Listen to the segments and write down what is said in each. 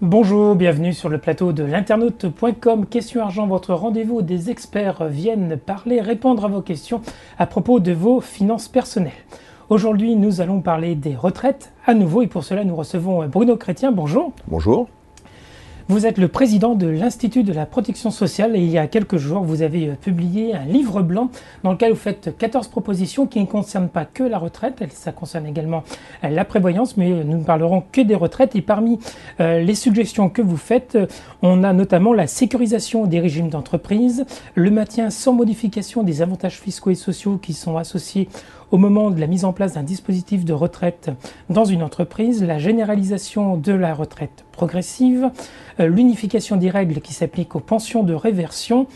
Bonjour, bienvenue sur le plateau de l'internaute.com. Question argent, votre rendez-vous où des experts viennent parler, répondre à vos questions à propos de vos finances personnelles. Aujourd'hui, nous allons parler des retraites à nouveau et pour cela, nous recevons Bruno Chrétien. Bonjour. Bonjour. Vous êtes le président de l'Institut de la protection sociale et il y a quelques jours, vous avez publié un livre blanc dans lequel vous faites 14 propositions qui ne concernent pas que la retraite, ça concerne également la prévoyance, mais nous ne parlerons que des retraites. Et parmi les suggestions que vous faites, on a notamment la sécurisation des régimes d'entreprise, le maintien sans modification des avantages fiscaux et sociaux qui sont associés au moment de la mise en place d'un dispositif de retraite dans une entreprise, la généralisation de la retraite progressive, l'unification des règles qui s'appliquent aux pensions de réversion,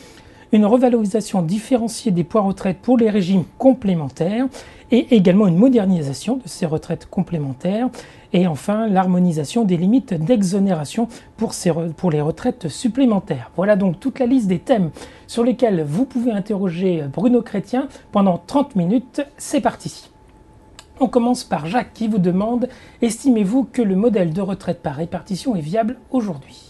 une revalorisation différenciée des points retraite pour les régimes complémentaires et également une modernisation de ces retraites complémentaires et enfin l'harmonisation des limites d'exonération pour les retraites supplémentaires. Voilà donc toute la liste des thèmes sur lesquels vous pouvez interroger Bruno Chrétien pendant 30 minutes. C'est parti. On commence par Jacques qui vous demande « Estimez-vous que le modèle de retraite par répartition est viable aujourd'hui ?»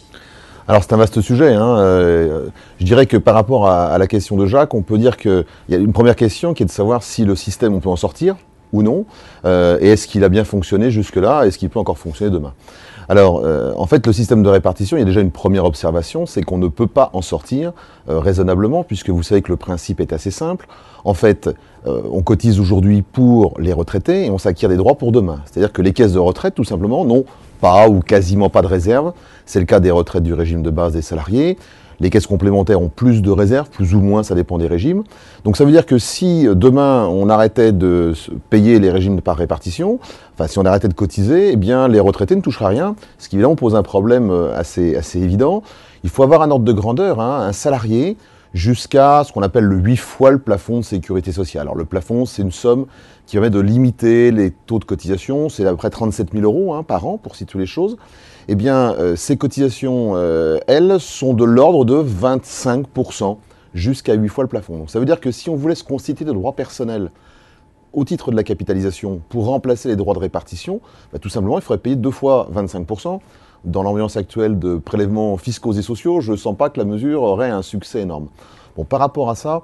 Alors c'est un vaste sujet. Je dirais que par rapport à la question de Jacques, on peut dire qu'il y a une première question qui est de savoir si le système, on peut en sortir ou non, et est-ce qu'il a bien fonctionné jusque-là, est-ce qu'il peut encore fonctionner demain. Alors, en fait, le système de répartition, il y a déjà une première observation, c'est qu'on ne peut pas en sortir raisonnablement, puisque vous savez que le principe est assez simple. En fait, on cotise aujourd'hui pour les retraités et on s'acquiert des droits pour demain. C'est-à-dire que les caisses de retraite, tout simplement, n'ont pas ou quasiment pas de réserve. C'est le cas des retraites du régime de base des salariés. Les caisses complémentaires ont plus de réserves, plus ou moins, ça dépend des régimes. Donc ça veut dire que si demain on arrêtait de payer les régimes par répartition, enfin si on arrêtait de cotiser, eh bien les retraités ne toucheraient rien, ce qui évidemment pose un problème assez évident. Il faut avoir un ordre de grandeur, un salarié, jusqu'à ce qu'on appelle le 8 fois le plafond de sécurité sociale. Alors le plafond, c'est une somme qui permet de limiter les taux de cotisation, c'est à peu près 37 000 euros par an pour situer les choses. Eh bien, ces cotisations, elles, sont de l'ordre de 25%, jusqu'à 8 fois le plafond. Donc ça veut dire que si on voulait se constituer de droits personnels au titre de la capitalisation pour remplacer les droits de répartition, tout simplement, il faudrait payer 2 fois 25%. Dans l'ambiance actuelle de prélèvements fiscaux et sociaux, je ne sens pas que la mesure aurait un succès énorme. Bon, par rapport à ça,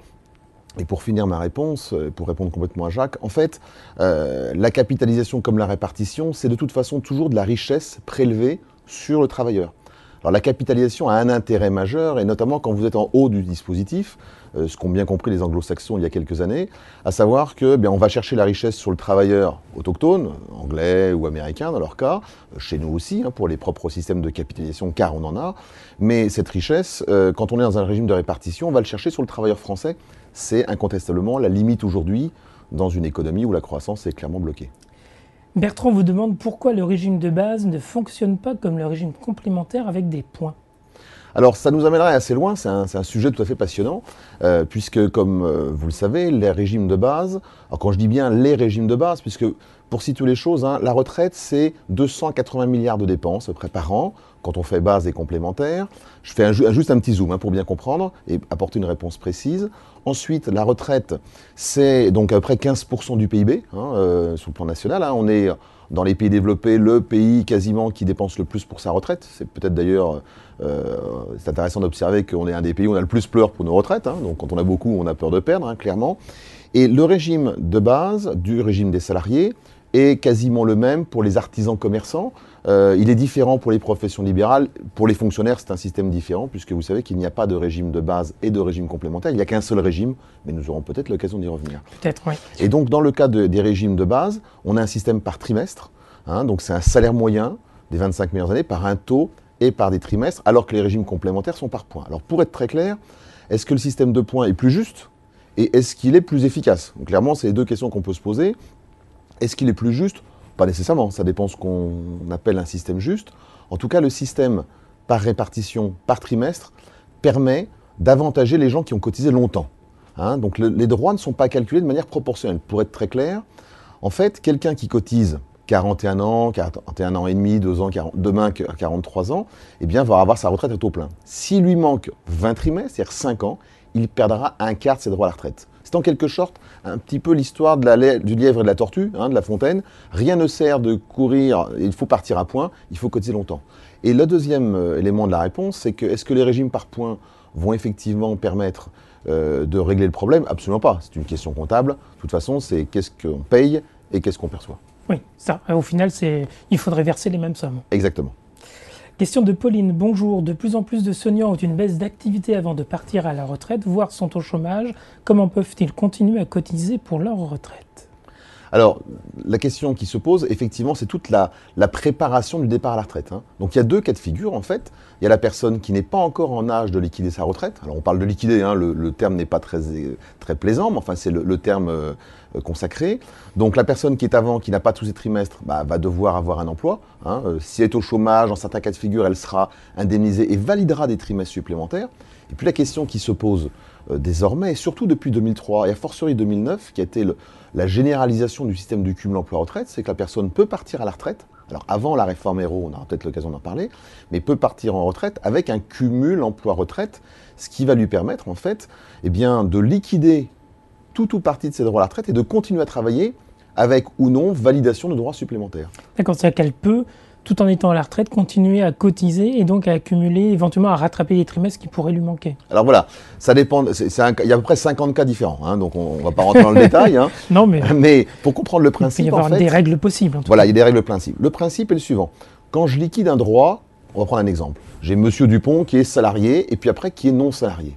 et pour finir ma réponse, pour répondre complètement à Jacques, en fait, la capitalisation comme la répartition, c'est de toute façon toujours de la richesse prélevée sur le travailleur. Alors la capitalisation a un intérêt majeur, et notamment quand vous êtes en haut du dispositif, ce qu'ont bien compris les anglo-saxons il y a quelques années, à savoir que on va chercher la richesse sur le travailleur autochtone, anglais ou américain dans leur cas, chez nous aussi, pour les propres systèmes de capitalisation, car on en a, mais cette richesse, quand on est dans un régime de répartition, on va le chercher sur le travailleur français. C'est incontestablement la limite aujourd'hui dans une économie où la croissance est clairement bloquée. Bertrand vous demande pourquoi le régime de base ne fonctionne pas comme le régime complémentaire avec des points. Alors ça nous amènerait assez loin, c'est un sujet tout à fait passionnant, puisque comme vous le savez, les régimes de base, alors quand je dis bien les régimes de base, puisque pour situer les choses, la retraite c'est 280 milliards de dépenses à peu près par an, quand on fait base et complémentaire. Je fais juste un petit zoom pour bien comprendre et apporter une réponse précise. Ensuite, la retraite, c'est donc à peu près 15% du PIB, sur le plan national. On est dans les pays développés, le pays quasiment qui dépense le plus pour sa retraite. C'est peut-être d'ailleurs, c'est intéressant d'observer qu'on est un des pays où on a le plus peur pour nos retraites. Donc quand on a beaucoup, on a peur de perdre, clairement. Et le régime de base du régime des salariés est quasiment le même pour les artisans commerçants. Il est différent pour les professions libérales. Pour les fonctionnaires, c'est un système différent, puisque vous savez qu'il n'y a pas de régime de base et de régime complémentaire. Il n'y a qu'un seul régime, mais nous aurons peut-être l'occasion d'y revenir. Peut-être, oui. Et donc, dans le cas des régimes de base, on a un système par trimestre. Donc, c'est un salaire moyen des 25 meilleures années par un taux et par des trimestres, alors que les régimes complémentaires sont par points. Alors, pour être très clair, est-ce que le système de points est plus juste et est-ce qu'il est plus efficace? Donc, clairement, c'est les deux questions qu'on peut se poser. Est-ce qu'il est plus juste? Pas nécessairement, ça dépend de ce qu'on appelle un système juste. En tout cas, le système par répartition, par trimestre, permet d'avantager les gens qui ont cotisé longtemps. Donc les droits ne sont pas calculés de manière proportionnelle. Pour être très clair, en fait, quelqu'un qui cotise 41 ans, 41 ans et demi, 2 ans, demain 43 ans, eh bien, va avoir sa retraite à taux plein. S'il lui manque 20 trimestres, c'est-à-dire 5 ans, il perdra un quart de ses droits à la retraite. C'est en quelque sorte un petit peu l'histoire du lièvre et de la tortue, de La Fontaine. Rien ne sert de courir, il faut partir à point, il faut cotiser longtemps. Et le deuxième élément de la réponse, c'est que est-ce que les régimes par points vont effectivement permettre de régler le problème? Absolument pas. C'est une question comptable. De toute façon, c'est qu'est-ce qu'on paye et qu'est-ce qu'on perçoit. Oui, ça. Au final, il faudrait verser les mêmes sommes. Exactement. Question de Pauline. Bonjour. De plus en plus de seniors ont une baisse d'activité avant de partir à la retraite, voire sont au chômage. Comment peuvent-ils continuer à cotiser pour leur retraite? Alors, la question qui se pose, effectivement, c'est toute la préparation du départ à la retraite. Donc, il y a deux cas de figure, en fait. Il y a la personne qui n'est pas encore en âge de liquider sa retraite. Alors, on parle de liquider, le terme n'est pas très plaisant, mais enfin, c'est le terme consacré. Donc, la personne qui est avant, qui n'a pas tous ses trimestres, va devoir avoir un emploi. Si elle est au chômage, dans certains cas de figure, elle sera indemnisée et validera des trimestres supplémentaires. Et puis, la question qui se pose désormais, et surtout depuis 2003, et a fortiori 2009, qui a été la généralisation du système du cumul emploi-retraite, c'est que la personne peut partir à la retraite. Alors avant la réforme Hérault, on aura peut-être l'occasion d'en parler, mais peut partir en retraite avec un cumul emploi-retraite, ce qui va lui permettre en fait de liquider tout ou partie de ses droits à la retraite et de continuer à travailler avec ou non validation de droits supplémentaires. D'accord, c'est-à-dire qu'elle peut, tout en étant à la retraite, continuer à cotiser et donc à accumuler, éventuellement à rattraper les trimestres qui pourraient lui manquer. Alors voilà, ça dépend, il y a à peu près 50 cas différents, donc on ne va pas rentrer dans le détail. Non, mais pour comprendre le principe, il peut y avoir des règles possibles. Il y a des règles principes. Le principe est le suivant. Quand je liquide un droit, on va prendre un exemple. J'ai Monsieur Dupont qui est salarié et puis après qui est non salarié.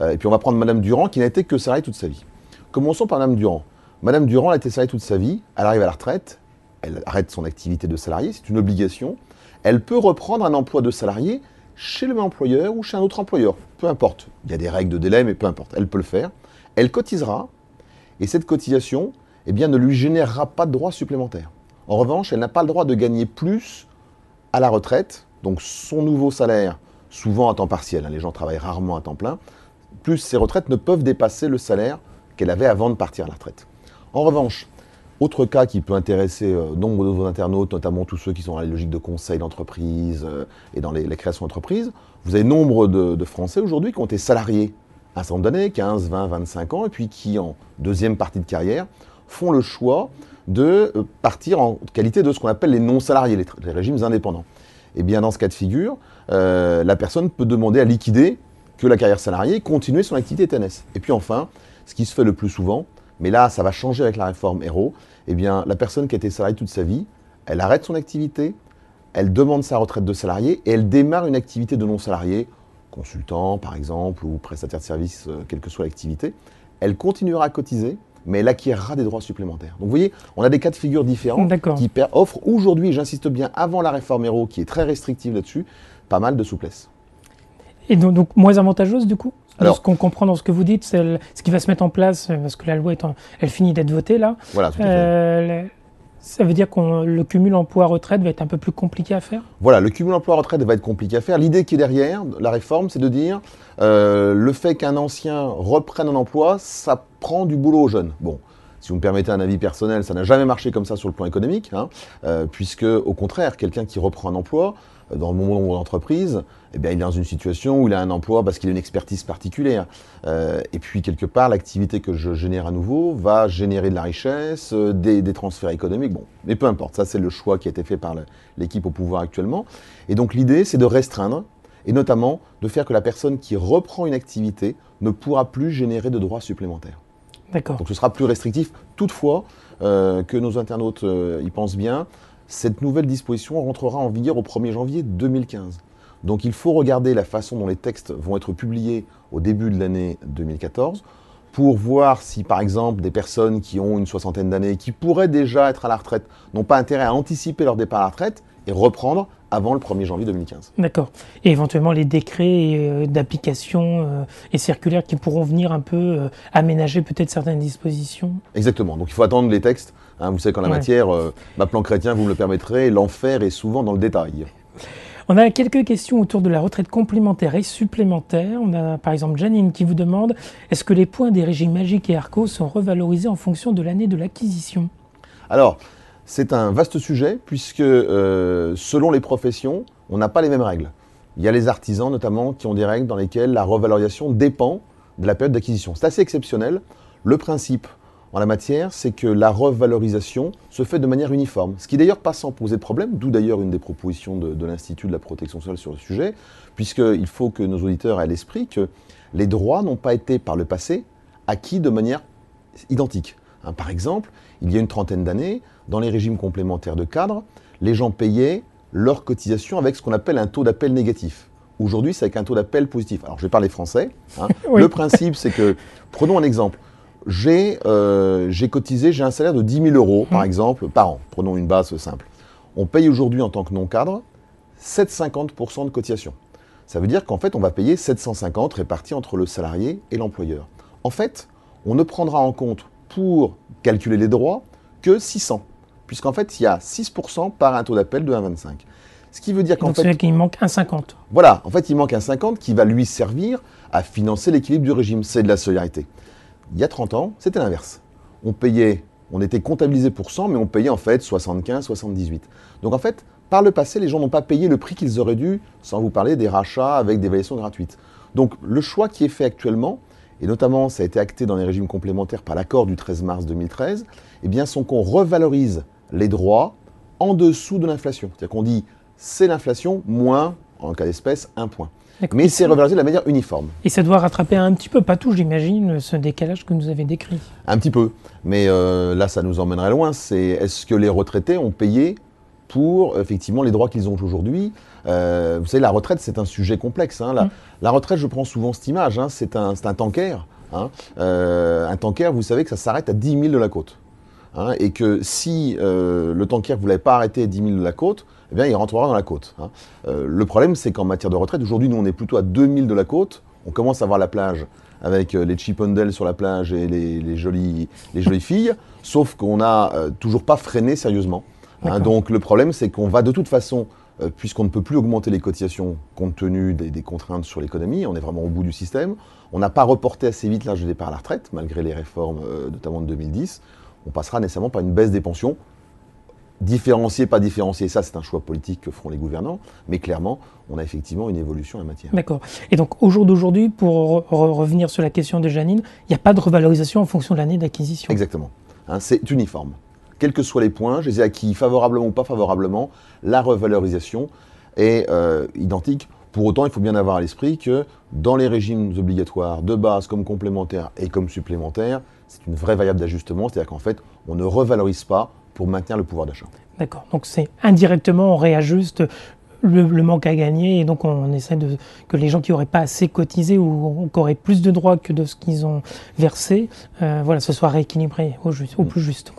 Et puis on va prendre Madame Durand qui n'a été que salariée toute sa vie. Commençons par Madame Durand. Madame Durand a été salariée toute sa vie, elle arrive à la retraite, elle arrête son activité de salarié, c'est une obligation. Elle peut reprendre un emploi de salarié chez le même employeur ou chez un autre employeur. Peu importe. Il y a des règles de délai, mais peu importe. Elle peut le faire. Elle cotisera. Et cette cotisation ne lui générera pas de droits supplémentaires. En revanche, elle n'a pas le droit de gagner plus à la retraite. Donc son nouveau salaire, souvent à temps partiel, les gens travaillent rarement à temps plein, plus ses retraites ne peuvent dépasser le salaire qu'elle avait avant de partir à la retraite. En revanche, autre cas qui peut intéresser nombre de vos internautes, notamment tous ceux qui sont dans les logiques de conseil d'entreprise et dans les créations d'entreprise, vous avez nombre de Français aujourd'hui qui ont été salariés un certain nombre d'années, 15, 20, 25 ans, et puis qui, en deuxième partie de carrière, font le choix de partir en qualité de ce qu'on appelle les non-salariés, les régimes indépendants. Et bien dans ce cas de figure, la personne peut demander à liquider que la carrière salariée et continuer son activité TNS. Et puis enfin, ce qui se fait le plus souvent, mais là ça va changer avec la réforme Hérault, la personne qui a été salariée toute sa vie, elle arrête son activité, elle demande sa retraite de salarié et elle démarre une activité de non-salarié, consultant par exemple, ou prestataire de service, quelle que soit l'activité. Elle continuera à cotiser, mais elle acquérera des droits supplémentaires. Donc vous voyez, on a des cas de figure différents qui offrent aujourd'hui, j'insiste bien, avant la réforme Hérault, qui est très restrictive là-dessus, pas mal de souplesse. Et donc moins avantageuse du coup? Alors, ce qu'on comprend dans ce que vous dites, c'est ce qui va se mettre en place, parce que la loi, elle finit d'être votée là. Voilà, tout à fait. Ça veut dire que le cumul emploi-retraite va être un peu plus compliqué à faire? Voilà, le cumul emploi-retraite va être compliqué à faire. L'idée qui est derrière la réforme, c'est de dire le fait qu'un ancien reprenne un emploi, ça prend du boulot aux jeunes. Bon, si vous me permettez un avis personnel, ça n'a jamais marché comme ça sur le plan économique, puisque au contraire, quelqu'un qui reprend un emploi, dans le monde de l'entreprise, il est dans une situation où il a un emploi parce qu'il a une expertise particulière. Et puis, quelque part, l'activité que je génère à nouveau va générer de la richesse, des transferts économiques. Bon, mais peu importe, ça c'est le choix qui a été fait par l'équipe au pouvoir actuellement. Et donc l'idée, c'est de restreindre, et notamment de faire que la personne qui reprend une activité ne pourra plus générer de droits supplémentaires. D'accord. Donc ce sera plus restrictif. Toutefois, que nos internautes y pensent bien, cette nouvelle disposition rentrera en vigueur au 1er janvier 2015. Donc il faut regarder la façon dont les textes vont être publiés au début de l'année 2014 pour voir si, par exemple, des personnes qui ont une soixantaine d'années, qui pourraient déjà être à la retraite, n'ont pas intérêt à anticiper leur départ à la retraite et reprendre avant le 1er janvier 2015. D'accord. Et éventuellement les décrets d'application et circulaires qui pourront venir un peu aménager peut-être certaines dispositions. Exactement. Donc il faut attendre les textes. Vous savez qu'en la matière, ma plan chrétien, vous me le permettrez, l'enfer est souvent dans le détail. On a quelques questions autour de la retraite complémentaire et supplémentaire. On a par exemple Janine qui vous demande « Est-ce que les points des régimes Magic et Arco sont revalorisés en fonction de l'année de l'acquisition ?» Alors, c'est un vaste sujet puisque selon les professions, on n'a pas les mêmes règles. Il y a les artisans notamment qui ont des règles dans lesquelles la revalorisation dépend de la période d'acquisition. C'est assez exceptionnel. Le principe en la matière, c'est que la revalorisation se fait de manière uniforme, ce qui d'ailleurs pas sans poser de problème, d'où d'ailleurs une des propositions de l'Institut de la protection sociale sur le sujet, puisqu'il faut que nos auditeurs aient à l'esprit que les droits n'ont pas été par le passé acquis de manière identique. Par exemple, il y a une trentaine d'années, dans les régimes complémentaires de cadre, les gens payaient leurs cotisations avec ce qu'on appelle un taux d'appel négatif. Aujourd'hui, c'est avec un taux d'appel positif. Alors, je vais parler français. Oui. Le principe, c'est que, prenons un exemple. J'ai cotisé, j'ai un salaire de 10 000 euros, par exemple, par an. Prenons une base simple. On paye aujourd'hui, en tant que non-cadre, 7,50% de cotisation. Ça veut dire qu'en fait, on va payer 750 répartis entre le salarié et l'employeur. En fait, on ne prendra en compte, pour calculer les droits, que 600. Puisqu'en fait, il y a 6% par un taux d'appel de 1,25. Ce qui veut dire qu'en fait... c'est-à-dire qu'il manque 1,50. Voilà, en fait, il manque 1,50 qui va lui servir à financer l'équilibre du régime. C'est de la solidarité. Il y a 30 ans, c'était l'inverse. On était comptabilisé pour 100, mais on payait en fait 75, 78. Donc en fait, par le passé, les gens n'ont pas payé le prix qu'ils auraient dû, sans vous parler des rachats avec des valuations gratuites. Donc le choix qui est fait actuellement, et notamment ça a été acté dans les régimes complémentaires par l'accord du 13 mars 2013, eh bien, sont qu'on revalorise les droits en dessous de l'inflation. C'est-à-dire qu'on dit c'est l'inflation moins, en cas d'espèce, 1 point. Mais c'est revalorisé de la manière uniforme. Et ça doit rattraper un petit peu, pas tout j'imagine, ce décalage que nous avez décrit. Un petit peu, mais là ça nous emmènerait loin. Est-ce que les retraités ont payé pour effectivement les droits qu'ils ont aujourd'hui? Vous savez, la retraite c'est un sujet complexe. La retraite, je prends souvent cette image, c'est un tanker. Un tanker, vous savez que ça s'arrête à 10 000 de la côte. Et que si le tanker, vous ne l'avez pas arrêté à 10 000 de la côte, eh bien, il rentrera dans la côte. Le problème, c'est qu'en matière de retraite, aujourd'hui, nous, on est plutôt à 2000 de la côte. On commence à voir la plage avec les Chippendales sur la plage et les jolies filles, sauf qu'on n'a toujours pas freiné sérieusement. Donc, le problème, c'est qu'on va de toute façon, puisqu'on ne peut plus augmenter les cotisations compte tenu des contraintes sur l'économie, on est vraiment au bout du système, on n'a pas reporté assez vite l'âge de départ à la retraite, malgré les réformes, notamment de 2010. On passera nécessairement par une baisse des pensions. Différencier, pas différencier, ça c'est un choix politique que feront les gouvernants, mais clairement, on a effectivement une évolution en la matière. D'accord. Et donc au jour d'aujourd'hui, pour revenir sur la question de Janine, il n'y a pas de revalorisation en fonction de l'année d'acquisition. Exactement. C'est uniforme. Quels que soient les points, je les ai acquis favorablement ou pas favorablement, la revalorisation est identique. Pour autant, il faut bien avoir à l'esprit que dans les régimes obligatoires de base comme complémentaires et comme supplémentaires, c'est une vraie variable d'ajustement, c'est-à-dire qu'en fait, on ne revalorise pas pour maintenir le pouvoir d'achat. D'accord, donc c'est indirectement, on réajuste le manque à gagner et donc on essaie que les gens qui n'auraient pas assez cotisé ou qui auraient plus de droits que de ce qu'ils ont versé, ce soit rééquilibré au plus juste.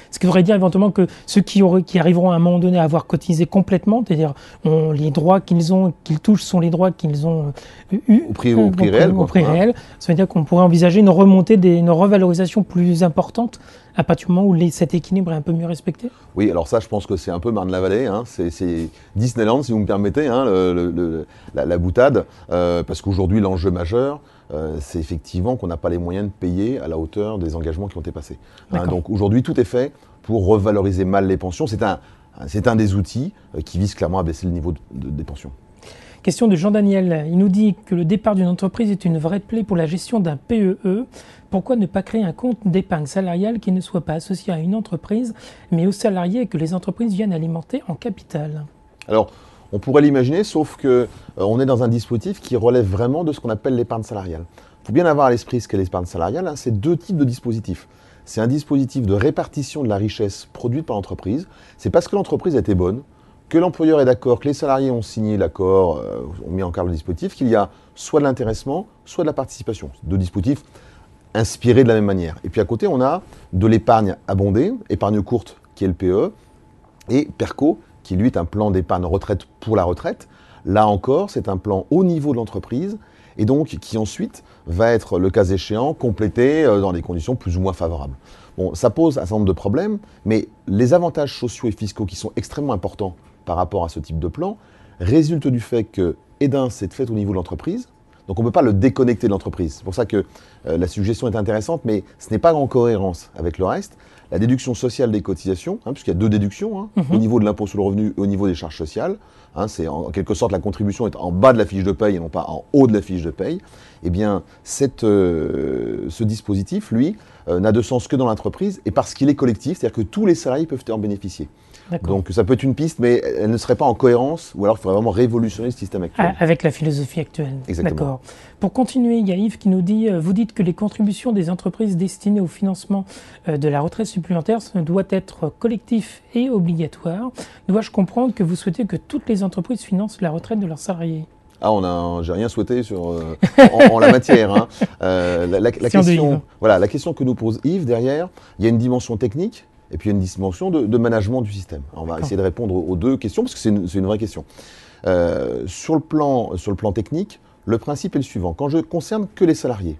Ce qui voudrait dire éventuellement que ceux qui arriveront à un moment donné à avoir cotisé complètement, c'est-à-dire les droits qu'ils touchent sont les droits qu'ils ont eus au prix réel. Au prix réel. Ça veut dire qu'on pourrait envisager une revalorisation plus importante à partir du moment où cet équilibre est un peu mieux respecté. Oui, alors ça, je pense que c'est un peu Marne-la-Vallée, c'est Disneyland, si vous me permettez, la boutade, parce qu'aujourd'hui, l'enjeu majeur, c'est effectivement qu'on n'a pas les moyens de payer à la hauteur des engagements qui ont été passés. Donc aujourd'hui, tout est fait pour revaloriser mal les pensions. C'est un des outils qui vise clairement à baisser le niveau des pensions. Question de Jean-Daniel. Il nous dit que le départ d'une entreprise est une vraie plaie pour la gestion d'un PEE. Pourquoi ne pas créer un compte d'épargne salariale qui ne soit pas associé à une entreprise, mais aux salariés et que les entreprises viennent alimenter en capital? Alors, on pourrait l'imaginer, sauf qu'on est dans un dispositif qui relève vraiment de ce qu'on appelle l'épargne salariale. Il faut bien avoir à l'esprit ce qu'est l'épargne salariale. C'est deux types de dispositifs. C'est un dispositif de répartition de la richesse produite par l'entreprise. C'est parce que l'entreprise a été bonne, que l'employeur est d'accord, que les salariés ont signé l'accord, ont mis en cadre le dispositif, qu'il y a soit de l'intéressement, soit de la participation. Deux dispositifs inspirés de la même manière. Et puis à côté, on a de l'épargne abondée, épargne courte, qui est le PE, et PERCO, qui lui est un plan d'épargne retraite pour la retraite. Là encore, c'est un plan au niveau de l'entreprise, et donc qui ensuite va être, le cas échéant, complété dans des conditions plus ou moins favorables. Bon, ça pose un certain nombre de problèmes, mais les avantages sociaux et fiscaux qui sont extrêmement importants par rapport à ce type de plan résultent du fait que, c'est fait au niveau de l'entreprise, Donc on ne peut pas le déconnecter de l'entreprise. C'est pour ça que la suggestion est intéressante, mais ce n'est pas en cohérence avec le reste. La déduction sociale des cotisations, puisqu'il y a deux déductions, au niveau de l'impôt sur le revenu et au niveau des charges sociales. C'est en quelque sorte la contribution est en bas de la fiche de paye et non pas en haut de la fiche de paye. Eh bien, ce dispositif, lui, n'a de sens que dans l'entreprise et parce qu'il est collectif, c'est-à-dire que tous les salariés peuvent en bénéficier. Donc ça peut être une piste, mais elle ne serait pas en cohérence, ou alors il faudrait vraiment révolutionner le système actuel. Avec la philosophie actuelle. Exactement. D'accord. Pour continuer, il y a Yves qui nous dit, vous dites que les contributions des entreprises destinées au financement de la retraite supplémentaire doit être collectif et obligatoire. Dois-je comprendre que vous souhaitez que toutes les entreprises financent la retraite de leurs salariés ? J'ai rien souhaité en la matière. La question que nous pose Yves derrière, il y a une dimension technique et puis il y a une dimension de management du système. Alors, on va essayer de répondre aux deux questions parce que c'est une vraie question. Sur le plan technique, le principe est le suivant. Quand je concerne que les salariés,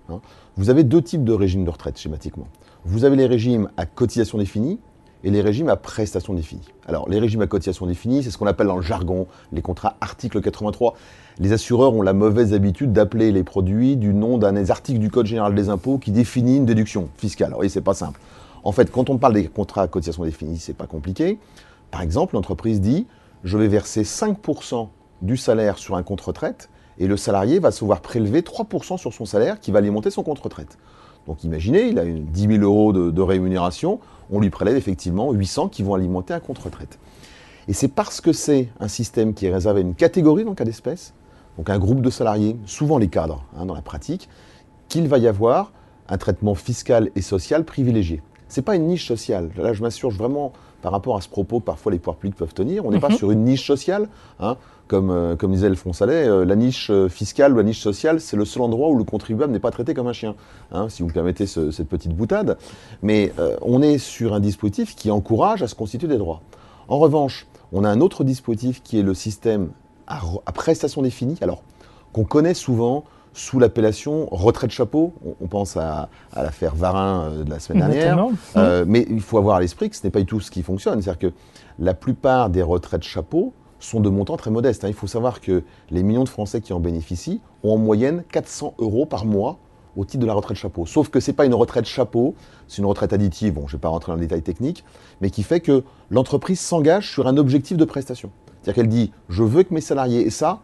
vous avez deux types de régimes de retraite schématiquement. Vous avez les régimes à cotisation définie et les régimes à prestation définie. Alors, les régimes à cotisation définie, c'est ce qu'on appelle dans le jargon les contrats article 83. Les assureurs ont la mauvaise habitude d'appeler les produits du nom d'un des articles du Code général des impôts qui définit une déduction fiscale. Alors, oui, c'est pas simple. En fait, quand on parle des contrats à cotisation définie, c'est pas compliqué. Par exemple, l'entreprise dit « je vais verser 5% du salaire sur un compte retraite » et le salarié va se voir prélever 3% sur son salaire qui va alimenter son compte retraite. Donc imaginez, il a 10 000 euros de rémunération, on lui prélève effectivement 800 qui vont alimenter un compte retraite. Et c'est parce que c'est un système qui est réservé à une catégorie dans le cas d'espèce, donc un groupe de salariés, souvent les cadres dans la pratique, qu'il va y avoir un traitement fiscal et social privilégié. Ce n'est pas une niche sociale. Là, je m'assure vraiment, par rapport à ce propos que parfois les pouvoirs publics peuvent tenir, on n'est pas sur une niche sociale. Comme disait Alphonse Allais, la niche fiscale ou la niche sociale, c'est le seul endroit où le contribuable n'est pas traité comme un chien, si vous me permettez cette petite boutade. Mais on est sur un dispositif qui encourage à se constituer des droits. En revanche, on a un autre dispositif qui est le système à prestation définie, alors qu'on connaît souvent sous l'appellation retraite chapeau. On pense à l'affaire Varin de la semaine dernière. Mais il faut avoir à l'esprit que ce n'est pas du tout ce qui fonctionne. C'est-à-dire que la plupart des retraites chapeau sont de montants très modestes. Il faut savoir que les millions de Français qui en bénéficient ont en moyenne 400 € par mois au titre de la retraite chapeau. Sauf que ce n'est pas une retraite chapeau, c'est une retraite additive, bon, je ne vais pas rentrer dans le détail technique, mais qui fait que l'entreprise s'engage sur un objectif de prestation. C'est-à-dire qu'elle dit « je veux que mes salariés aient ça,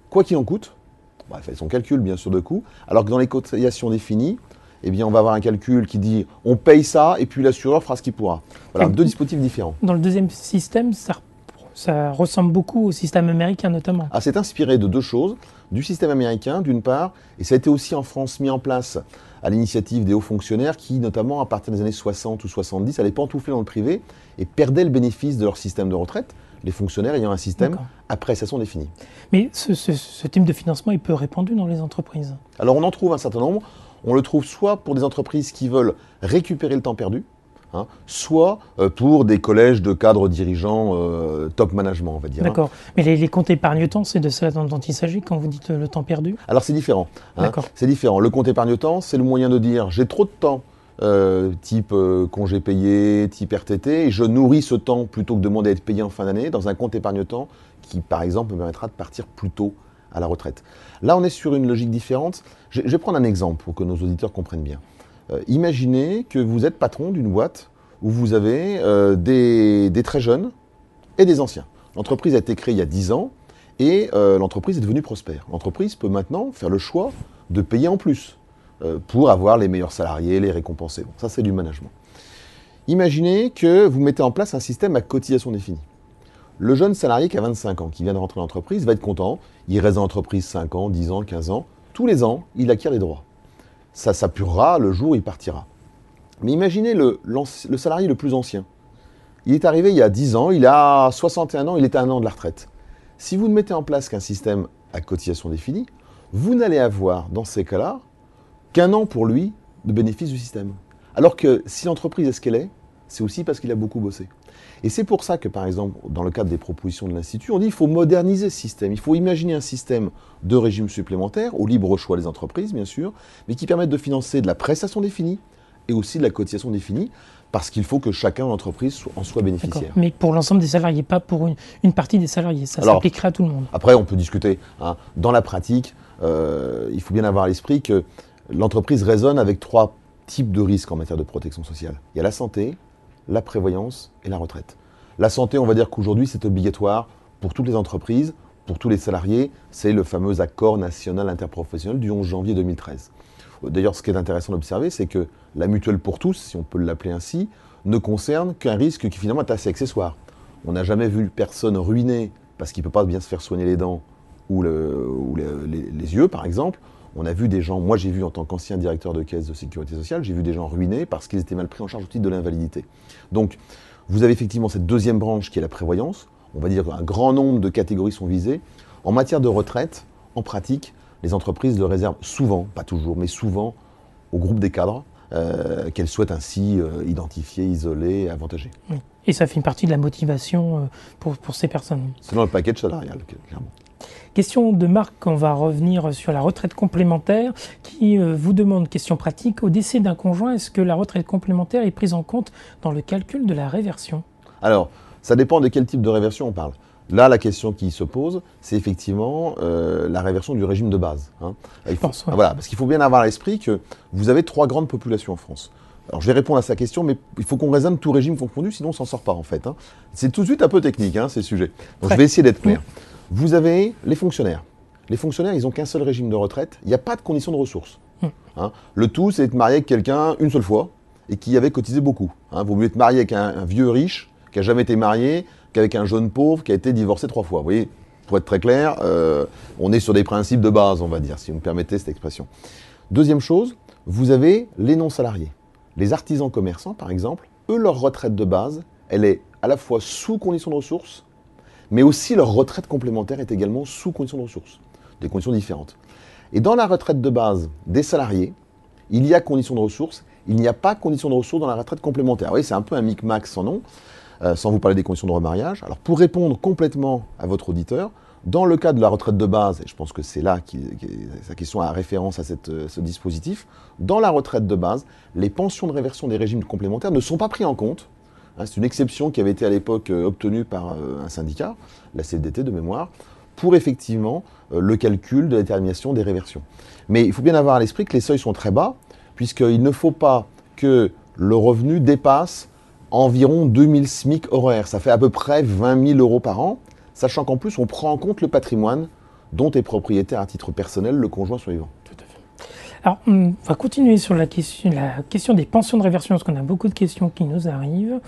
quoi qu'il en coûte ». Elle fait son calcul, bien sûr, de coût. Alors que dans les cotisations définies, eh bien, on va avoir un calcul qui dit « on paye ça et puis l'assureur fera ce qu'il pourra ». Voilà, deux dispositifs différents. Dans le deuxième système, ça ressemble beaucoup au système américain notamment. C'est inspiré de deux choses. Du système américain, d'une part, et ça a été aussi en France mis en place à l'initiative des hauts fonctionnaires qui, notamment à partir des années 60 ou 70, allaient pantoufler dans le privé et perdaient le bénéfice de leur système de retraite, les fonctionnaires ayant un système à prestation définie. Mais ce type de financement est peu répandu dans les entreprises. Alors on en trouve un certain nombre. On le trouve soit pour des entreprises qui veulent récupérer le temps perdu, soit pour des collèges de cadres dirigeants top management, on va dire. D'accord. Mais les comptes épargne-temps, c'est de ça dont il s'agit quand vous dites le temps perdu ? Alors c'est différent. C'est différent. Le compte épargne-temps, c'est le moyen de dire j'ai trop de temps, type congé payé, type RTT, et je nourris ce temps plutôt que de demander à être payé en fin d'année dans un compte épargne-temps qui, par exemple, me permettra de partir plus tôt à la retraite. Là, on est sur une logique différente. Je vais prendre un exemple pour que nos auditeurs comprennent bien. Imaginez que vous êtes patron d'une boîte où vous avez des très jeunes et des anciens. L'entreprise a été créée il y a 10 ans et l'entreprise est devenue prospère. L'entreprise peut maintenant faire le choix de payer en plus pour avoir les meilleurs salariés, les récompenser. Bon, ça, c'est du management. Imaginez que vous mettez en place un système à cotisation définie. Le jeune salarié qui a 25 ans, qui vient de rentrer dans l'entreprise, va être content. Il reste dans l'entreprise 5 ans, 10 ans, 15 ans. Tous les ans, il acquiert des droits. Ça s'apurera le jour où il partira. Mais imaginez le salarié le plus ancien. Il est arrivé il y a 10 ans, il a 61 ans, il est à 1 an de la retraite. Si vous ne mettez en place qu'un système à cotisation définie, vous n'allez avoir, dans ces cas-là, qu'1 an pour lui de bénéfice du système. Alors que si l'entreprise est ce qu'elle est, c'est aussi parce qu'il a beaucoup bossé. Et c'est pour ça que, par exemple, dans le cadre des propositions de l'Institut, on dit qu'il faut moderniser ce système. Il faut imaginer un système de régime supplémentaire, au libre choix des entreprises, bien sûr, mais qui permette de financer de la prestation définie et aussi de la cotisation définie, parce qu'il faut que chacun dans l'entreprise en soit bénéficiaire. Mais pour l'ensemble des salariés, pas pour une partie des salariés, ça s'appliquerait à tout le monde. Après, on peut discuter. Hein. Dans la pratique, il faut bien avoir à l'esprit que l'entreprise raisonne avec 3 types de risques en matière de protection sociale. Il y a la santé, la prévoyance et la retraite. La santé, on va dire qu'aujourd'hui, c'est obligatoire pour toutes les entreprises, pour tous les salariés. C'est le fameux accord national interprofessionnel du 11 janvier 2013. D'ailleurs, ce qui est intéressant d'observer, c'est que la mutuelle pour tous, si on peut l'appeler ainsi, ne concerne qu'un risque qui finalement est assez accessoire. On n'a jamais vu personne ruinée parce qu'il ne peut pas bien se faire soigner les dents ou les yeux, par exemple. On a vu des gens, moi j'ai vu en tant qu'ancien directeur de caisse de sécurité sociale, j'ai vu des gens ruinés parce qu'ils étaient mal pris en charge au titre de l'invalidité. Donc, vous avez effectivement cette deuxième branche qui est la prévoyance. On va dire qu'un grand nombre de catégories sont visées. En matière de retraite, en pratique, les entreprises le réservent souvent, pas toujours, mais souvent, au groupe des cadres, qu'elles souhaitent ainsi identifier, isoler, avantager. Oui. Et ça fait une partie de la motivation pour ces personnes. C'est dans le package salarial, clairement. Question de Marc, on va revenir sur la retraite complémentaire, qui vous demande, question pratique, au décès d'un conjoint, est-ce que la retraite complémentaire est prise en compte dans le calcul de la réversion? Alors, ça dépend de quel type de réversion on parle. Là, la question qui se pose, c'est effectivement la réversion du régime de base. Hein. Voilà, parce qu'il faut bien avoir à l'esprit que vous avez 3 grandes populations en France. Alors, je vais répondre à sa question, mais il faut qu'on raisonne tout régime confondu, sinon on ne s'en sort pas en fait. Hein. C'est tout de suite un peu technique, hein, ces sujets. Donc, je vais essayer d'être clair. Vous avez les fonctionnaires. Les fonctionnaires, ils n'ont qu'un seul régime de retraite. Il n'y a pas de condition de ressources. Hein. Le tout, c'est d'être marié avec quelqu'un une seule fois et qui avait cotisé beaucoup. Hein. Vaut mieux être marié avec un vieux riche qui n'a jamais été marié qu'avec un jeune pauvre qui a été divorcé 3 fois. Vous voyez, pour être très clair, on est sur des principes de base, on va dire, si vous me permettez cette expression. Deuxième chose, vous avez les non-salariés. Les artisans commerçants, par exemple, eux, leur retraite de base, elle est à la fois sous condition de ressources, mais aussi leur retraite complémentaire est également sous condition de ressources, des conditions différentes. Et dans la retraite de base des salariés, il y a condition de ressources, il n'y a pas condition de ressources dans la retraite complémentaire. Vous voyez, c'est un peu un micmac sans nom, sans vous parler des conditions de remariage. Alors pour répondre complètement à votre auditeur, dans le cas de la retraite de base, et je pense que c'est là que sa question a référence à ce dispositif, dans la retraite de base, les pensions de réversion des régimes complémentaires ne sont pas pris en compte. C'est une exception qui avait été à l'époque obtenue par un syndicat, la CFDT de mémoire, pour effectivement le calcul de la détermination des réversions. Mais il faut bien avoir à l'esprit que les seuils sont très bas, puisqu'il ne faut pas que le revenu dépasse environ 2000 SMIC horaires. Ça fait à peu près 20 000 euros par an, sachant qu'en plus on prend en compte le patrimoine dont est propriétaire à titre personnel le conjoint survivant. Tout à fait. Alors, on va continuer sur la question des pensions de réversion, parce qu'on a beaucoup de questions qui nous arrivent.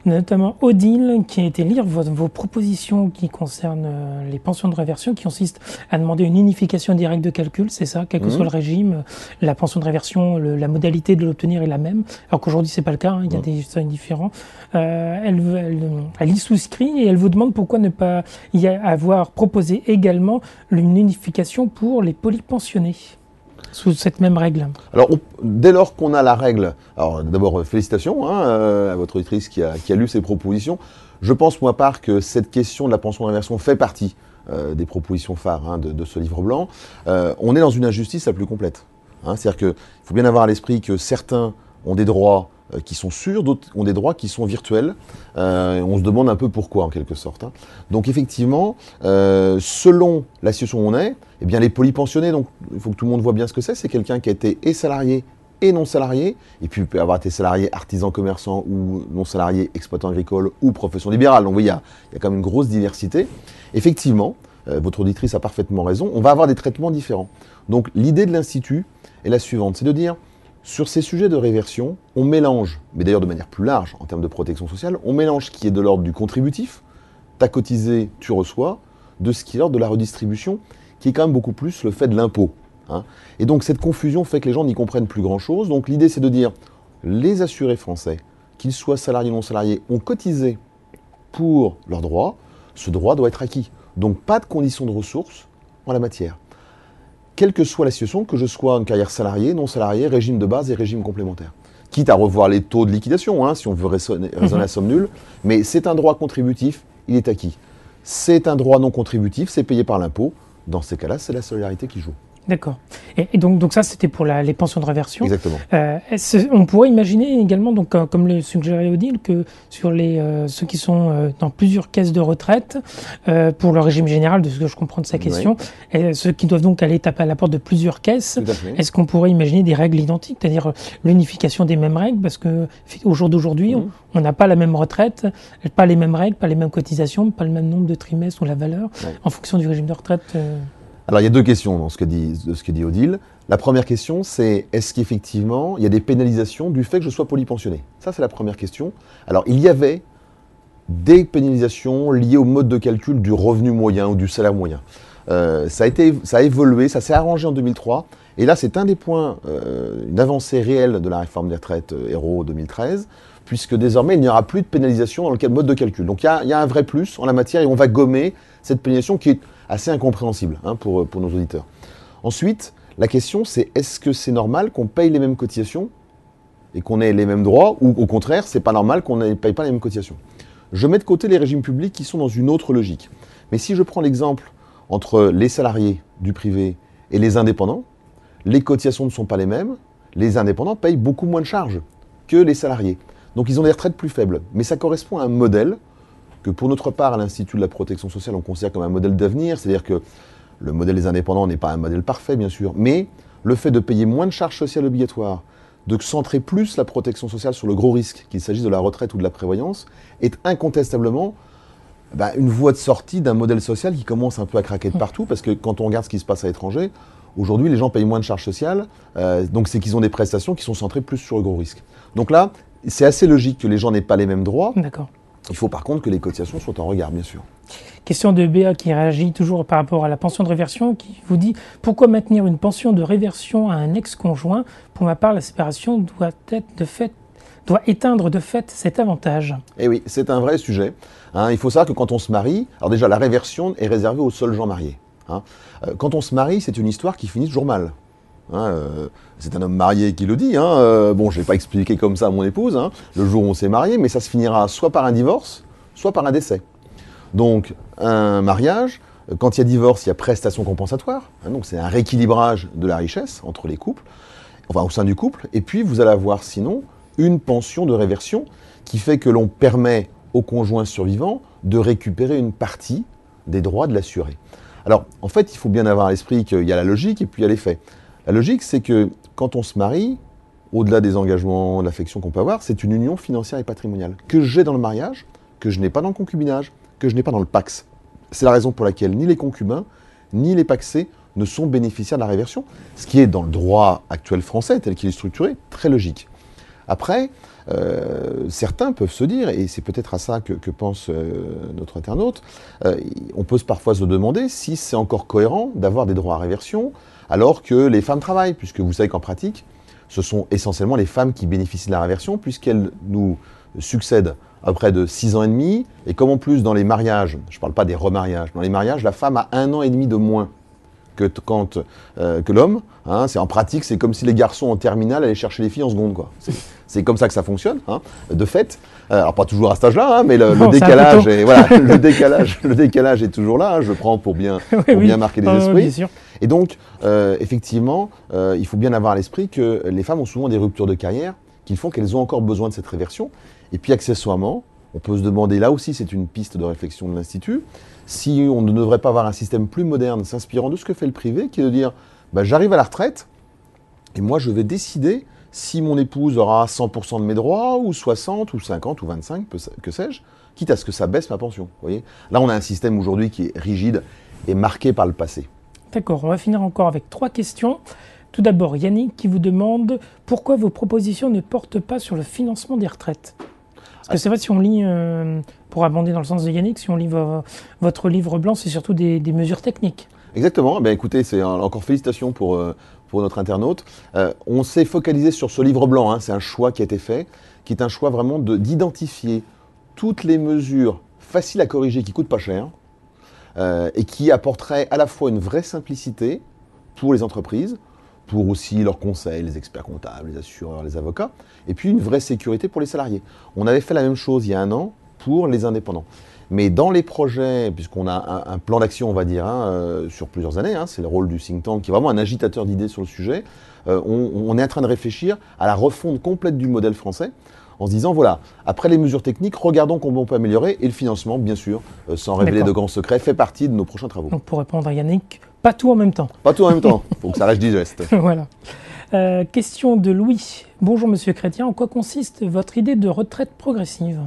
On a notamment Odile qui a été lire vos propositions qui concernent les pensions de réversion, qui consistent à demander une unification des règles de calcul, c'est ça, quel que soit le régime, la pension de réversion, la modalité de l'obtenir est la même, alors qu'aujourd'hui c'est pas le cas, hein, il y a des seuils différents. Elle y souscrit et elle vous demande pourquoi ne pas y avoir proposé également une unification pour les polypensionnés. Sous cette même règle. Alors, dès lors qu'on a la règle, alors d'abord félicitations à votre auditrice qui a lu ces propositions. Je pense, pour ma part, que cette question de la pension de réversion fait partie des propositions phares de ce livre blanc. On est dans une injustice la plus complète. C'est-à-dire qu'il faut bien avoir à l'esprit que certains ont des droits qui sont sûrs, d'autres ont des droits qui sont virtuels. On se demande un peu pourquoi, en quelque sorte. Donc effectivement, selon la situation où on est, eh bien les polypensionnés, donc il faut que tout le monde voit bien ce que c'est quelqu'un qui a été et salarié et non salarié, et puis il peut avoir été salarié artisan commerçant ou non salarié exploitant agricole ou profession libérale. Donc vous voyez, il y a quand même une grosse diversité. Effectivement, votre auditrice a parfaitement raison, on va avoir des traitements différents. Donc l'idée de l'Institut est la suivante, c'est de dire, sur ces sujets de réversion, on mélange, mais d'ailleurs de manière plus large en termes de protection sociale, on mélange ce qui est de l'ordre du contributif, t'as cotisé, tu reçois, de ce qui est l'ordre de la redistribution, qui est quand même beaucoup plus le fait de l'impôt. Et donc cette confusion fait que les gens n'y comprennent plus grand-chose. Donc l'idée c'est de dire, les assurés français, qu'ils soient salariés ou non salariés, ont cotisé pour leurs droits, ce droit doit être acquis. Donc pas de conditions de ressources en la matière. Quelle que soit la situation, que je sois une carrière salariée, non salariée, régime de base et régime complémentaire. Quitte à revoir les taux de liquidation, si on veut raisonner à somme nulle, mais c'est un droit contributif, il est acquis. C'est un droit non contributif, c'est payé par l'impôt. Dans ces cas-là, c'est la solidarité qui joue. D'accord. Et donc ça, c'était pour les pensions de réversion. Exactement. On pourrait imaginer également, donc, comme le suggérait Odile, que sur ceux qui sont dans plusieurs caisses de retraite, pour le régime général, de ce que je comprends de sa question, ceux qui doivent donc aller taper à la porte de plusieurs caisses, est-ce qu'on pourrait imaginer des règles identiques, c'est-à-dire l'unification des mêmes règles, parce que au jour d'aujourd'hui, on n'a pas la même retraite, pas les mêmes règles, pas les mêmes cotisations, pas le même nombre de trimestres ou la valeur, en fonction du régime de retraite. Alors, il y a deux questions dans ce que dit Odile. La première question, c'est est-ce qu'effectivement, il y a des pénalisations du fait que je sois polypensionné? Ça, c'est la première question. Alors, il y avait des pénalisations liées au mode de calcul du revenu moyen ou du salaire moyen. Ça a évolué, ça s'est arrangé en 2003. Et là, c'est un des points, une avancée réelle de la réforme des retraites Ayrault 2013, puisque désormais, il n'y aura plus de pénalisation dans le mode de calcul. Donc, il y a un vrai plus en la matière et on va gommer cette pénalisation qui est assez incompréhensible pour nos auditeurs. Ensuite, la question, c'est est-ce que c'est normal qu'on paye les mêmes cotisations et qu'on ait les mêmes droits, ou au contraire, c'est pas normal qu'on ne paye pas les mêmes cotisations? Je mets de côté les régimes publics qui sont dans une autre logique. Mais si je prends l'exemple entre les salariés du privé et les indépendants, les cotisations ne sont pas les mêmes. Les indépendants payent beaucoup moins de charges que les salariés. Donc ils ont des retraites plus faibles. Mais ça correspond à un modèle que pour notre part, à l'Institut de la protection sociale, on considère comme un modèle d'avenir. C'est-à-dire que le modèle des indépendants n'est pas un modèle parfait, bien sûr, mais le fait de payer moins de charges sociales obligatoires, de centrer plus la protection sociale sur le gros risque, qu'il s'agisse de la retraite ou de la prévoyance, est incontestablement une voie de sortie d'un modèle social qui commence un peu à craquer de partout, parce que quand on regarde ce qui se passe à l'étranger, aujourd'hui, les gens payent moins de charges sociales, donc c'est qu'ils ont des prestations qui sont centrées plus sur le gros risque. Donc là, c'est assez logique que les gens n'aient pas les mêmes droits. D'accord. Il faut par contre que les cotisations soient en regard, bien sûr. Question de Béa qui réagit toujours par rapport à la pension de réversion, qui vous dit « Pourquoi maintenir une pension de réversion à un ex-conjoint? Pour ma part, la séparation doit éteindre de fait cet avantage. » Eh oui, c'est un vrai sujet. Il faut savoir que quand on se marie, alors déjà la réversion est réservée aux seuls gens mariés. Quand on se marie, c'est une histoire qui finit toujours mal. C'est un homme marié qui le dit. Bon, je ne l'ai pas expliqué comme ça à mon épouse, le jour où on s'est marié, mais ça se finira soit par un divorce, soit par un décès. Donc, un mariage, quand il y a divorce, il y a prestation compensatoire. Donc, c'est un rééquilibrage de la richesse entre les couples, enfin au sein du couple. Et puis, vous allez avoir sinon une pension de réversion qui fait que l'on permet au conjoint survivant de récupérer une partie des droits de l'assuré. Alors, en fait, il faut bien avoir à l'esprit qu'il y a la logique et puis il y a les faits. La logique, c'est que quand on se marie, au-delà des engagements, de l'affection qu'on peut avoir, c'est une union financière et patrimoniale que j'ai dans le mariage, que je n'ai pas dans le concubinage, que je n'ai pas dans le PACS. C'est la raison pour laquelle ni les concubins, ni les pacsés ne sont bénéficiaires de la réversion, ce qui est dans le droit actuel français, tel qu'il est structuré, très logique. Après, certains peuvent se dire, et c'est peut-être à ça que pense notre internaute, on peut parfois se demander si c'est encore cohérent d'avoir des droits à réversion alors que les femmes travaillent, puisque vous savez qu'en pratique, ce sont essentiellement les femmes qui bénéficient de la réversion, puisqu'elles nous succèdent à près de 6 ans et demi, et comme en plus dans les mariages, je ne parle pas des remariages, dans les mariages, la femme a 1 an et demi de moins que l'homme. C'est en pratique, c'est comme si les garçons en terminale allaient chercher les filles en seconde, quoi. C'est comme ça que ça fonctionne, de fait. Alors pas toujours à cet âge-là, mais le décalage est, voilà, le décalage est toujours là. Je prends pour bien marquer les esprits. Bien sûr. Et donc, effectivement, il faut bien avoir à l'esprit que les femmes ont souvent des ruptures de carrière qui font qu'elles ont encore besoin de cette réversion. Et puis accessoirement, on peut se demander, là aussi c'est une piste de réflexion de l'Institut, si on ne devrait pas avoir un système plus moderne s'inspirant de ce que fait le privé, qui est de dire, j'arrive à la retraite, et moi je vais décider si mon épouse aura 100% de mes droits, ou 60, ou 50, ou 25, que sais-je, quitte à ce que ça baisse ma pension. Vous voyez, là on a un système aujourd'hui qui est rigide et marqué par le passé. D'accord, on va finir encore avec 3 questions. Tout d'abord, Yannick qui vous demande pourquoi vos propositions ne portent pas sur le financement des retraites. Parce que c'est vrai, si on lit, pour abonder dans le sens de Yannick, si on lit votre livre blanc, c'est surtout des mesures techniques. Exactement. Écoutez, c'est encore félicitations pour notre internaute. On s'est focalisé sur ce livre blanc. C'est un choix qui a été fait, qui est un choix vraiment d'identifier toutes les mesures faciles à corriger, qui ne coûtent pas cher, et qui apporteraient à la fois une vraie simplicité pour les entreprises, pour aussi leurs conseils, les experts comptables, les assureurs, les avocats, et puis une vraie sécurité pour les salariés. On avait fait la même chose il y a 1 an pour les indépendants. Mais dans les projets, puisqu'on a un plan d'action, on va dire, sur plusieurs années, c'est le rôle du think tank qui est vraiment un agitateur d'idées sur le sujet, on est en train de réfléchir à la refonte complète du modèle français, en se disant, voilà, après les mesures techniques, regardons comment on peut améliorer, et le financement, bien sûr, sans révéler de grands secrets, fait partie de nos prochains travaux. Donc pour répondre à Yannick, pas tout en même temps. Pas tout en même temps, il faut que ça reste digeste. Voilà. Question de Louis. Bonjour Monsieur Chrétien, en quoi consiste votre idée de retraite progressive ?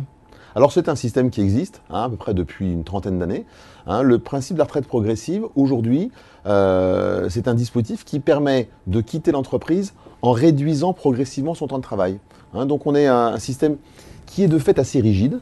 Alors c'est un système qui existe, à peu près depuis une trentaine d'années. Le principe de la retraite progressive, aujourd'hui, c'est un dispositif qui permet de quitter l'entreprise en réduisant progressivement son temps de travail. Donc on est un système qui est de fait assez rigide,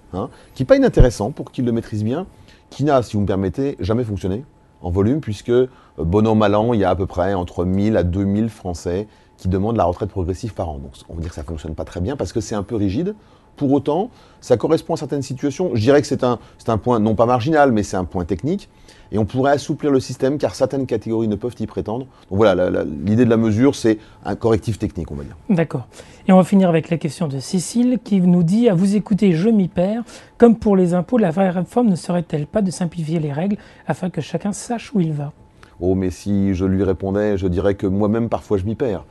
qui n'est pas inintéressant pour qu'il le maîtrise bien, qui n'a, si vous me permettez, jamais fonctionné en volume, puisque bon an, mal an, il y a à peu près entre 1000 à 2000 Français qui demandent la retraite progressive par an. Donc on va dire que ça ne fonctionne pas très bien parce que c'est un peu rigide. Pour autant, ça correspond à certaines situations. Je dirais que c'est un point non pas marginal, mais c'est un point technique. Et on pourrait assouplir le système car certaines catégories ne peuvent y prétendre. Donc voilà, l'idée de la mesure, c'est un correctif technique, on va dire. D'accord. Et on va finir avec la question de Cécile qui nous dit « À vous écouter, je m'y perds. Comme pour les impôts, la vraie réforme ne serait-elle pas de simplifier les règles afin que chacun sache où il va ?» Oh, mais si je lui répondais, je dirais que moi-même, parfois, je m'y perds.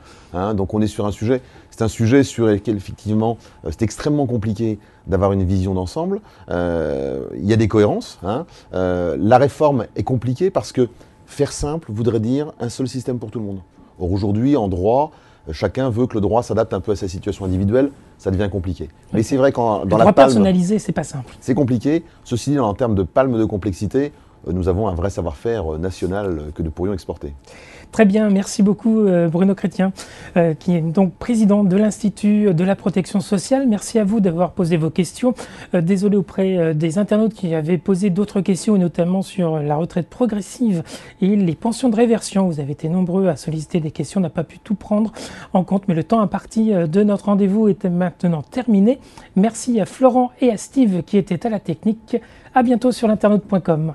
Donc on est sur un sujet, c'est un sujet sur lequel, effectivement, c'est extrêmement compliqué d'avoir une vision d'ensemble. Il y a des cohérences. La réforme est compliquée parce que faire simple voudrait dire un seul système pour tout le monde. Or, aujourd'hui, en droit, chacun veut que le droit s'adapte un peu à sa situation individuelle, ça devient compliqué. Mais c'est vrai qu'en dans la palme, personnalisé, c'est pas simple. C'est compliqué. Ceci dit, en termes de palme de complexité, nous avons un vrai savoir-faire national que nous pourrions exporter. Très bien, merci beaucoup Bruno Chrétien, qui est donc président de l'Institut de la protection sociale. Merci à vous d'avoir posé vos questions. Désolé auprès des internautes qui avaient posé d'autres questions, notamment sur la retraite progressive et les pensions de réversion. Vous avez été nombreux à solliciter des questions, on n'a pas pu tout prendre en compte, mais le temps imparti de notre rendez-vous est maintenant terminé. Merci à Florent et à Steve qui étaient à la technique. À bientôt sur l'internaute.com.